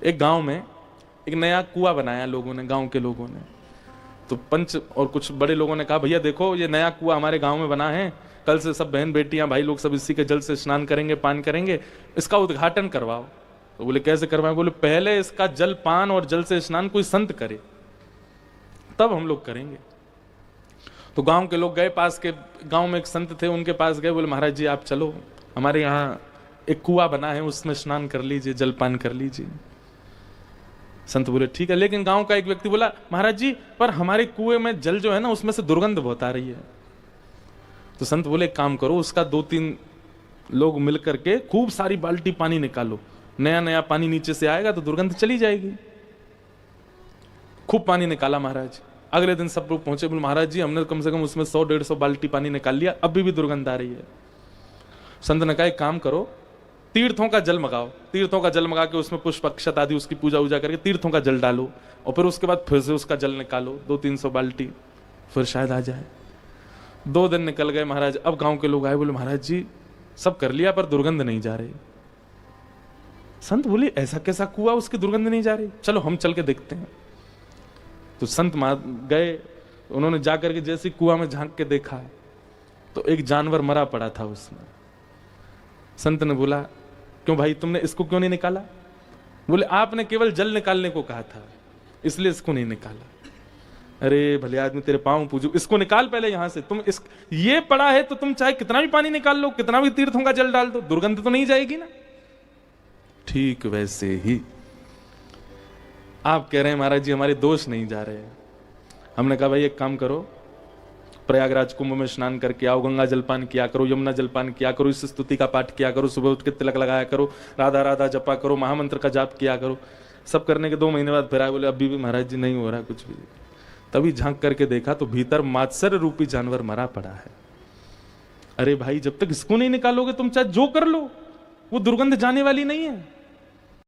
एक गांव में एक नया कुआं बनाया लोगों ने, गांव के लोगों ने। तो पंच और कुछ बड़े लोगों ने कहा, भैया देखो ये नया कुआं हमारे गांव में बना है, कल से सब बहन बेटियां भाई लोग सब इसी के जल से स्नान करेंगे, पान करेंगे, इसका उद्घाटन करवाओ। तो बोले कैसे करवाएं? बोले पहले इसका जल पान और जल से स्नान कोई संत करे, तब हम लोग करेंगे। तो गांव के लोग गए, पास के गांव में एक संत थे, उनके पास गए, बोले महाराज जी आप चलो, हमारे यहाँ एक कुआं बना है, उसमें स्नान कर लीजिए, जलपान कर लीजिए। संत बोले ठीक है, लेकिन गांव का एक व्यक्ति बोला, महाराज जी पर हमारे कुएं में जल जो है ना उसमें से दुर्गंध बहुत आ रही है। तो संत बोले एक काम करो, उसका 2-3 लोग मिलकर के खूब सारी बाल्टी पानी निकालो, नया नया पानी नीचे से आएगा तो दुर्गंध चली जाएगी। खूब पानी निकाला महाराज। अगले दिन सब लोग पहुंचे, बोले महाराज जी हमने कम से कम उसमें 100-150 बाल्टी पानी निकाल लिया, अभी भी दुर्गंध आ रही है। संत ने कहा एक काम करो, तीर्थों का जल मंगाओ, तीर्थों का जल मंगा के उसमें पुष्प अक्षत आदि उसकी पूजा वूजा करके तीर्थों का जल डालो, और फिर उसके बाद फिर से उसका जल निकालो 200-300 बाल्टी, फिर शायद आ जाए। 2 दिन निकल गए महाराज। अब गांव के लोग आए, बोले महाराज जी सब कर लिया पर दुर्गंध नहीं जा रही। संत बोले ऐसा कैसा कुआं उसकी दुर्गंध नहीं जा रही, चलो हम चल के देखते हैं। तो संत गए, उन्होंने जाकर के जैसे कुआं में झांक के देखा तो एक जानवर मरा पड़ा था उसमें। संत ने बोला क्यों भाई तुमने इसको क्यों नहीं निकाला? बोले आपने केवल जल निकालने को कहा था इसलिए इसको नहीं निकाला। अरे भले आदमी तेरे पांव पूजू, इसको निकाल पहले यहां से। तुम इस ये पड़ा है तो तुम चाहे कितना भी पानी निकाल लो, कितना भी तीर्थों का जल डाल दो, दुर्गंध तो नहीं जाएगी ना। ठीक वैसे ही आप कह रहे हैं महाराज जी हमारे दोष नहीं जा रहे हैं। हमने कहा भाई एक काम करो, प्रयागराज कुंभ में स्नान करके आओ, गंगा जलपान किया करो, यमुना जलपान किया करो, इस स्तुति का पाठ किया करो, सुबह उठ के तिलक लगाया करो, राधा राधा जपा करो, महामंत्र का जाप किया करो। सब करने के 2 महीने बाद फिर आए, बोले अभी भी महाराज जी नहीं हो रहा कुछ भी। तभी झांक करके देखा तो भीतर मात्सर्य रूपी जानवर मरा पड़ा है। अरे भाई जब तक इसको नहीं निकालोगे तुम चाहे जो कर लो वो दुर्गंध जाने वाली नहीं है।